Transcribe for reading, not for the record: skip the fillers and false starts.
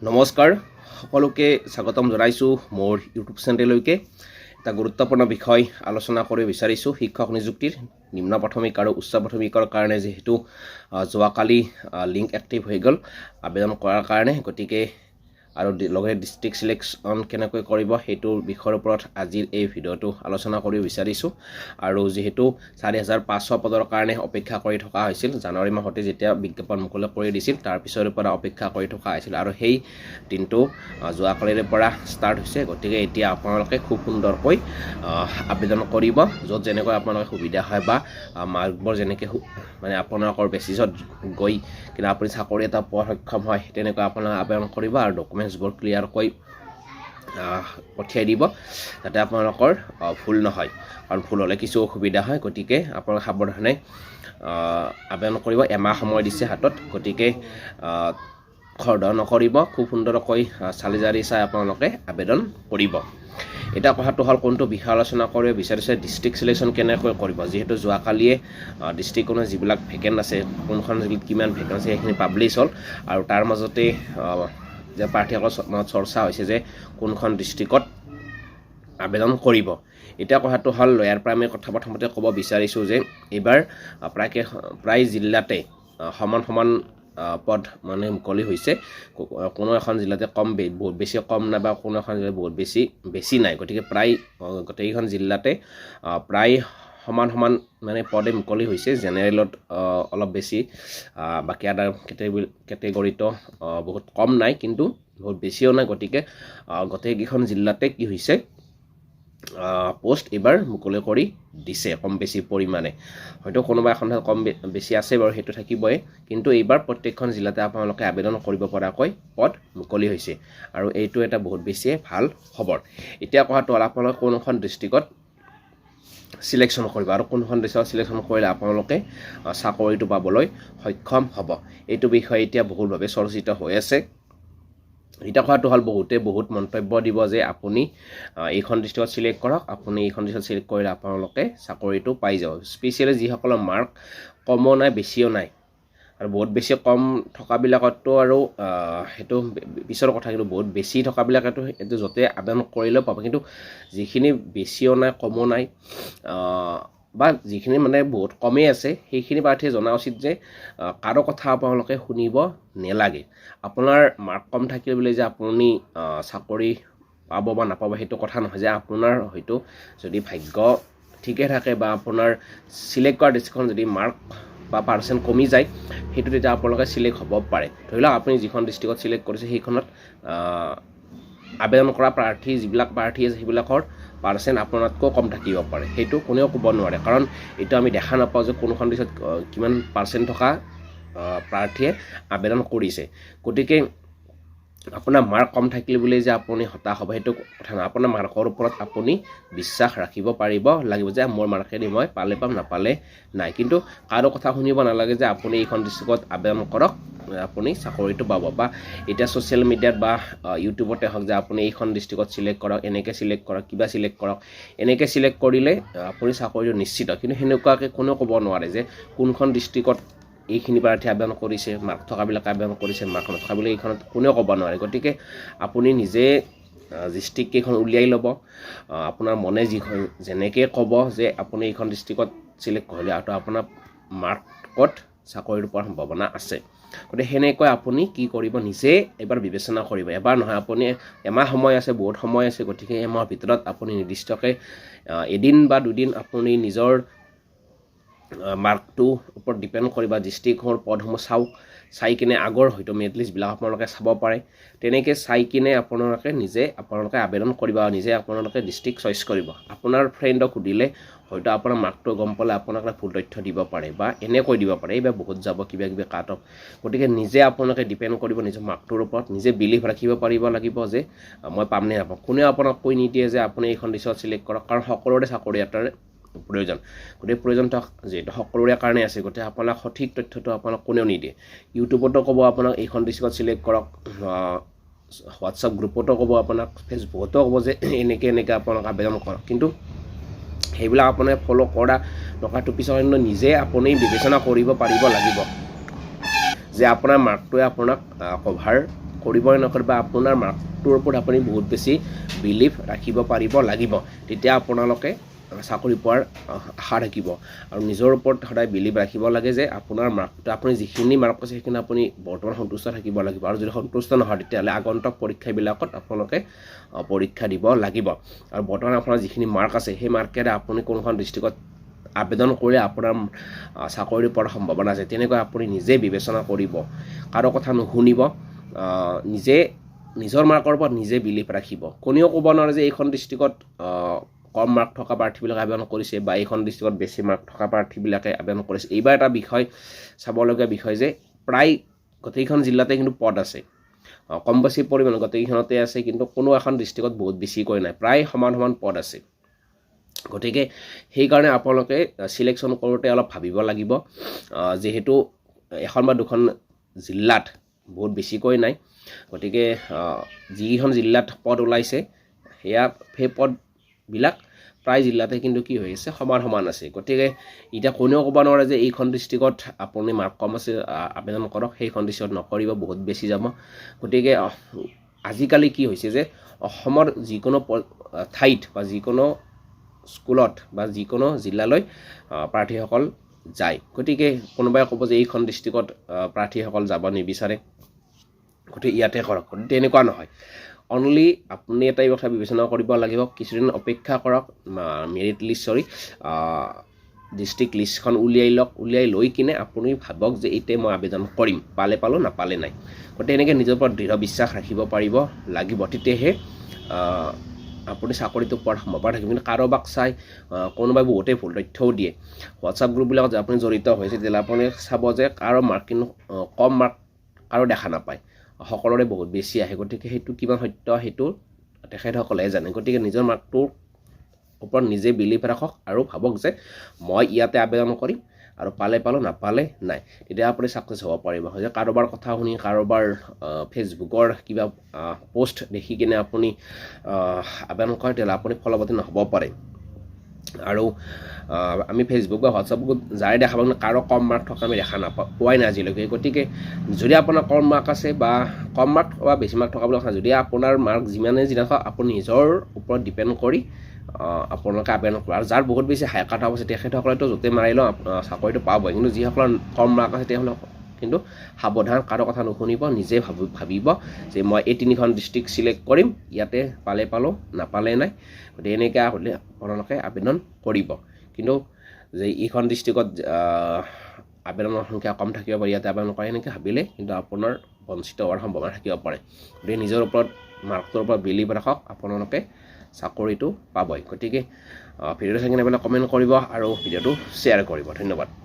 নমস্কাৰ সকলোকে স্বাগতম জনাইছোঁ মোৰ ইউটিউব চেনেললৈকে এটা গুৰুত্বপূৰ্ণ বিষয় আলোচনা কৰি বিচাৰিছোঁ শিক্ষক নিযুক্তিৰ নিম্ন প্ৰাথমিক আৰু উচ্চ প্ৰাথমিকৰ কাৰণে যেহেতু যোৱাকালি লিংক এক্টিভ হৈ গ'ল আবেদন কৰাৰ কাৰণে গতিকে আৰু লগে ডিস্ট্ৰিক্ট সিলেকশন কেনেকৈ কৰিব হেতুৰ বিষয়ৰ ওপৰত আজিৰ এই ভিডিঅটো আলোচনা কৰি বিচাৰিছোঁ আৰু যেহেতু 4500 পদৰ কাৰণে অপেক্ষা কৰি থকা হৈছিল জানুৱাৰী মাহতে যেতিয়া বিজ্ঞাপন মুকলি কৰি দিছিল তাৰ পিছৰ পৰা অপেক্ষা কৰি থকা হৈছিল আৰু সেই দিনটো যোৱাকালিৰ পৰা ষ্টাৰ্ট হৈছে গতিকে এতিয়া আপোনালোকে খুব সুন্দৰকৈ আবেদন কৰিব য'ত যেনেকৈ আপোনালোকে সুবিধা হয় বা মাৰ্কবোৰ যেনেকৈ মানে আপোনালোকৰ বেচিছত গৈ কিনা আপুনি চাকৰি এটা পোৱাৰ সক্ষম হয় তেনেকৈ আপোনালোকে আবেদন কৰিব আৰু ডকুমেণ্টছবোৰ ক্লিয়াৰকৈ পঠিয়াই দিব যাতে আপোনালোকৰ ভুল নহয় কাৰণ ভুল হ'লে কিছু অসুবিধা হয় গতিকে আপোনালোকে সাৱধানে আবেদন কৰিব এমাহ সময় দিছে হাতত গতিকে খৰধৰ নকৰিব খুব সুন্দৰকৈ চালি জাৰি চাই আপোনালোকে আবেদন কৰিব এটা কথাটো হ'ল কোনটো বিষয় আলোচনা কৰিব বিচাৰিছে ডিস্ট্ৰিক্ট সিলেকশন কেনেকৈ কৰিব যেহেতু যোৱাকালিয়ে ডিস্ট্ৰিক্টখনৰ যিবিলাক ভেকেন্ট আছে কোনখন জিলাত কিমান ভেকেন্ট আছে সেইখিনি পাব্লিছ হ'ল আৰু তাৰ মাজতে যে প্ৰাৰ্থীসকলৰ চৰ্চা হৈছে যে কোনখন ডিস্ট্ৰিক্টত আবেদন কৰিব এটা কথাটো হ'ল ইয়াৰ পৰা আমি কথা প্ৰথমতে ক'ব বিচাৰিছোঁ যে এইবাৰ প্ৰায় জিলাতে সমান পদ মানে মুকলি হৈছে কোনো এখন জিলাতে বহুত বেছি কম নাই বা কোনো এখন জিলাত বহুত বেছি নাই গতিকে প্ৰায় গোটেইখন জিলাতে প্ৰায় সমান মানে পদে মুকলি হৈছে জেনেৰেলত অলপ বেছি বাকি আদাৰ কেটেগৰীটো বহুত কম নাই কিন্তু বহুত বেছিও নাই গতিকে গোটেইকেইখন জিলাতে কি হৈছে পোষ্ট এবাৰ মুকলি কৰি দিছে কম বেছি পৰিমাণে হয়তো কোনোবা এখন কম বেছি আছে বাৰু সেইটো থাকিবই কিন্তু এইবাৰ প্ৰত্যেকখন জিলাতে আপোনালোকে আবেদন কৰিব পৰাকৈ পদ মুকলি হৈছে আৰু এইটো এটা বহুত বেছি ভাল খবৰ এতিয়া কথাটো হ'ল আপোনালোকে কোনখন ডিস্ট্ৰিক্টত সিলেকশন কৰিব আৰু কোনখন ডিস্ট্ৰিক্টত সিলেকশন কৰিলে আপোনালোকে চাকৰিটো পাবলৈ সক্ষম হ'ব এইটো বিষয় এতিয়া বহুলভাৱে চৰ্চিত হৈ আছে এটা কথাটো হ'ল বহুত মন্তব্য দিব যে আপুনি এইখন ডিস্ট্ৰিক্টত সিলেক্ট কৰক আপুনি এইখন ডিস্ট্ৰিক্টত সিলেক্ট কৰিলে আপোনালোকে চাকৰিটো পাই যাব স্পেচিয়েলি যিসকলৰ মাৰ্ক কমো নাই বেছিও নাই আৰু বহুত বেছি কম থকাবিলাকতো আৰু সেইটো পিছৰ কথা কিন্তু বহুত বেছি থকাবিলাকেতো এইটো য'তে আবেদন কৰিলেও পাব কিন্তু যিখিনি বেছিও নাই কমো নাই বা যিখিনি মানে বহুত কমেই আছে সেইখিনি প্ৰাৰ্থীয়ে জনা উচিত যে কাৰো কথা আপোনালোকে শুনিব নেলাগে আপোনাৰ মাৰ্ক কম থাকিলে বুলি যে আপুনি চাকৰি পাব বা নাপাব সেইটো কথা নহয় যে আপোনাৰ হয়তো যদি ভাগ্য ঠিকে থাকে বা আপোনাৰ সিলেক্ট কৰা ডিস্ট্ৰিক্টখন যদি মাৰ্ক বা পাৰ্চেণ্ট কমি যায় সেইটো তেতিয়া আপোনালোকে সিলেক্ট হ'ব পাৰে ধৰি লওক আপুনি যিখন ডিস্ট্ৰিক্টত সিলেক্ট কৰিছে সেইখনত আবেদন কৰা প্ৰাৰ্থী যিবিলাক প্ৰাৰ্থী আছে সেইবিলাকৰ পাৰ্চেণ্ট আপোনাতকৈ কম থাকিব পাৰে সেইটো কোনেও ক'ব নোৱাৰে কাৰণ এইটো আমি দেখা নাপাওঁ যে কোনখন ডিস্ট্ৰিক্টত কিমান পাৰ্চেণ্ট থকা প্ৰাৰ্থীয়ে আবেদন কৰিছে গতিকে আপোনাৰ মাৰ্ক কম থাকিলে বুলি যে আপুনি হতাশ হ'ব সেইটো কথা নহয় আপোনাৰ মাৰ্কৰ ওপৰত আপুনি বিশ্বাস ৰাখিব পাৰিব লাগিব যে মোৰ মাৰ্কেদি মই পালে পাম নাপালে নাই কিন্তু কাৰো কথা শুনিব নালাগে যে আপুনি এইখন ডিস্ট্ৰিক্টত আবেদন কৰক আপুনি চাকৰিটো পাব বা এতিয়া ছ'চিয়েল মিডিয়াত বা ইউটিউবতে হওক যে আপুনি এইখন ডিস্ট্ৰিক্টত সিলেক্ট কৰক এনেকৈ সিলেক্ট কৰক কিবা সিলেক্ট কৰক এনেকৈ সিলেক্ট কৰিলে আপুনি চাকৰিটো নিশ্চিত কিন্তু সেনেকুৱাকৈ কোনেও ক'ব নোৱাৰে যে কোনখন ডিস্ট্ৰিক্টত এইখিনি প্ৰাৰ্থী আবেদন কৰিছে মাৰ্ক থকাবিলাকে আবেদন কৰিছে মাৰ্ক নথকাবিলাক এইখনত কোনেও ক'ব নোৱাৰে গতিকে আপুনি নিজে ডিস্ট্ৰিক্ট কেইখন উলিয়াই ল'ব আপোনাৰ মনে যেনেকৈ ক'ব যে আপুনি এইখন ডিস্ট্ৰিক্টত সিলেক্ট কৰিলে আৰু আপোনাৰ মাৰ্কত চাকৰি পোৱাৰ সম্ভাৱনা আছে গতিকে সেনেকৈ আপুনি কি কৰিব নিজে এবাৰ বিবেচনা কৰিব এবাৰ নহয় আপুনি এমাহ সময় আছে বহুত সময় আছে গতিকে এমাহৰ ভিতৰত আপুনি নিৰ্দিষ্টকৈ এদিন বা দুদিন আপুনি নিজৰ মাৰ্কটো ওপৰত ডিপেণ্ড কৰিব ডিস্ট্ৰিক্টৰ পদসমূহ চাই কিনে আগৰ হয়তো মেৰিট লিষ্টবিলাক আপোনালোকে চাব পাৰে তেনেকৈ চাই কিনে আপোনালোকে আবেদন কৰিব আৰু নিজে আপোনালোকে ডিস্ট্ৰিক্ট চইচ কৰিব আপোনাৰ ফ্ৰেণ্ডক সুধিলে হয়তো আপোনাৰ মাৰ্কটো গম পালে আপোনাক ভুল তথ্য দিব পাৰে বা এনেকৈ দিব পাৰে এইবাৰ বহুত যাব কিবা কিবি কাট অফ গতিকে নিজে আপোনালোকে ডিপেণ্ড কৰিব নিজৰ মাৰ্কটোৰ ওপৰত নিজে বিলিভ ৰাখিব পাৰিব লাগিব যে মই পাম নে নাপাম কোনেও আপোনাক কৈ নিদিয়ে যে আপুনি এইখন ডিস্ট্ৰিক্টত সিলেক্ট কৰক কাৰণ সকলোৰে চাকৰি এটাৰ প্ৰয়োজন গতিকে প্ৰয়োজনটো যিহেতু সকলোৰে কাৰণে আছে গতিকে আপোনাক সঠিক তথ্যটো আপোনাক কোনেও নিদিয়ে ইউটিউবতো ক'ব আপোনাক এইখন ডিস্ট্ৰিক্টত সিলেক্ট কৰক হোৱাটছআপ গ্ৰুপতো ক'ব আপোনাক ফেচবুকতো ক'ব যে এনেকৈ আপোনাক আবেদন কৰক কিন্তু সেইবিলাক আপুনি ফ'ল' কৰা নকৰাটো পিছত নিজে আপুনি বিবেচনা কৰিব পাৰিব লাগিব যে আপোনাৰ মাৰ্কটোৱে আপোনাক কভাৰ কৰিবই নকৰিব আপোনাৰ মাৰ্কটোৰ ওপৰত আপুনি বহুত বেছি বিলিভ ৰাখিব পাৰিব লাগিব তেতিয়া আপোনালোকে চাকৰি পোৱাৰ আশা থাকিব আৰু নিজৰ ওপৰত সদায় বিলিভ ৰাখিব লাগে যে আপোনাৰ মাৰ্কটো আপুনি যিখিনি মাৰ্ক পাইছে সেইখিনি আপুনি বৰ্তমান সন্তুষ্ট থাকিব লাগিব আৰু যদি সন্তুষ্ট নহয় তেতিয়াহ'লে আগন্তুক পৰীক্ষাবিলাকত আপোনালোকে পৰীক্ষা দিব লাগিব আৰু বৰ্তমান আপোনাৰ যিখিনি মাৰ্ক আছে সেই মাৰ্কেৰে আপুনি কোনখন ডিষ্ট্ৰিক্টত আবেদন কৰি আপোনাৰ চাকৰি পোৱাৰ সম্ভাৱনা আছে তেনেকৈ আপুনি নিজে বিবেচনা কৰিব কাৰো কথা নুশুনিব নিজে নিজৰ মাৰ্কৰ ওপৰত নিজে বিলিভ ৰাখিব কোনেও ক'ব নোৱাৰে যে এইখন ডিষ্ট্ৰিক্টত কম মাৰ্ক থকা প্ৰাৰ্থীবিলাকে আবেদন কৰিছে বা এইখন ডিষ্ট্ৰিক্টত বেছি মাৰ্ক থকা প্ৰাৰ্থীবিলাকে আবেদন কৰিছে এইবাৰ এটা বিষয় চাবলগীয়া বিষয় যে প্ৰায় গোটেইখন জিলাতে কিন্তু পদ আছে কম বেছি পৰিমাণে গোটেইখনতে আছে কিন্তু কোনো এখন ডিষ্ট্ৰিক্টত বহুত বেছিকৈ নাই প্ৰায় সমান সমান পদ আছে গতিকে সেইকাৰণে আপোনালোকে সিলেকশ্যন কৰোঁতে অলপ ভাবিব লাগিব যিহেতু এখন বা দুখন জিলাত বহুত বেছিকৈ নাই গতিকে যিখন জিলাত পদ ওলাইছে সেয়া সেই পদবিলাক প্ৰায় জিলাতে কিন্তু কি হৈ আছে সমান সমান আছে গতিকে এতিয়া কোনেও ক'ব নোৱাৰে যে এইখন ডিষ্ট্ৰিক্টত আপুনি মাৰ্ক কম আছে আবেদন কৰক সেইখন ডিষ্ট্ৰিক্টত নকৰিব বহুত বেছি যাব গতিকে আজিকালি কি হৈছে যে অসমৰ যিকোনো ঠাইত বা যিকোনো স্কুলত বা যিকোনো জিলালৈ প্ৰাৰ্থীসকল যায় গতিকে কোনোবাই ক'ব যে এইখন ডিষ্ট্ৰিক্টত প্ৰাৰ্থীসকল যাব নিবিচাৰে গতিকে ইয়াতে কৰক তেনেকুৱা নহয় অনলি আপুনি এটাই কথা বিবেচনা কৰিব লাগিব কিছুদিন অপেক্ষা কৰক মেৰিট লিষ্ট ডিষ্ট্ৰিক্ট লিষ্টখন উলিয়াই লৈ কিনে আপুনি ভাবক যে এইটোৱে মই আবেদন কৰিম পালে পালোঁ নাপালে নাই গতিকে এনেকৈ নিজৰ ওপৰত দৃঢ় বিশ্বাস ৰাখিব পাৰিব লাগিব তেতিয়াহে আপুনি চাকৰিটো পোৱাৰ সম্ভাৱনা থাকিব কিন্তু কাৰোবাক চাই কোনোবাই বহুতেই ভুল তথ্যও দিয়ে হোৱাটছআপ গ্ৰুপবিলাকত আপুনি জড়িত হৈছে তেতিয়াহ'লে আপুনি চাব যে কাৰো মাৰ্ক কিন্তু কম মাৰ্ক কাৰো দেখা নাপায় সকলোৰে বহুত বেছি আহে গতিকে সেইটো কিমান সত্য সেইটো তেখেতসকলেহে জানে গতিকে নিজৰ মাৰ্কটোৰ ওপৰত নিজে বিলিভ ৰাখক আৰু ভাবক যে মই ইয়াতে আবেদন কৰিম আৰু পালে পালোঁ নাপালে নাই তেতিয়া আপুনি ছাকচেছ হ'ব পাৰিব যে কাৰোবাৰ কথা শুনি কাৰোবাৰ ফেচবুকৰ কিবা পোষ্ট দেখি কিনে আপুনি আবেদন কৰে তেতিয়াহ'লে আপুনি ফলৱতী নহ'ব পাৰে আৰু আমি ফেচবুক বা হোৱাটছআপত যাই দেখা পাওঁ কাৰো কম মাৰ্ক থকা আমি দেখা পোৱাই নাই আজিলৈকে গতিকে যদি আপোনাৰ কম মাৰ্ক আছে বা কম মাৰ্ক বা বেছি মাৰ্ক থকা বুলি কথা যদি আপোনাৰ মাৰ্ক যিমানেই যি নাথাকক আপুনি নিজৰ ওপৰত ডিপেণ্ড কৰি আপোনালোকে আবেদন কৰে আৰু যাৰ বহুত বেছি হাই কাট অফ আছে তেখেতসকলেতো য'তে মাৰিলেও চাকৰিটো পাবই কিন্তু যিসকলৰ কম মাৰ্ক আছে তেওঁলোক কিন্তু সাৱধান কাৰো কথা নুশুনিব নিজে ভাবিব যে মই এই তিনিখন ডিষ্ট্ৰিক্ট চিলেক্ট কৰিম ইয়াতে পালে পালোঁ নাপালে নাই গতিকে এনেকৈ হ'লে আপোনালোকে আবেদন কৰিব কিন্তু যে এইখন ডিষ্ট্ৰিক্টত আবেদনৰ সংখ্যা কম থাকিব পাৰে ইয়াতে আবেদন কৰে এনেকৈ ভাবিলে কিন্তু আপোনাৰ বঞ্চিত হোৱাৰ সম্ভাৱনা থাকিব পাৰে গতিকে নিজৰ ওপৰত মাৰ্কটোৰ ওপৰত বিলিভ ৰাখক আপোনালোকে চাকৰিটো পাবই গতিকে ভিডিঅ'টো চাই কিনে কমেণ্ট কৰিব আৰু ভিডিঅ'টো শ্বেয়াৰ কৰিব ধন্যবাদ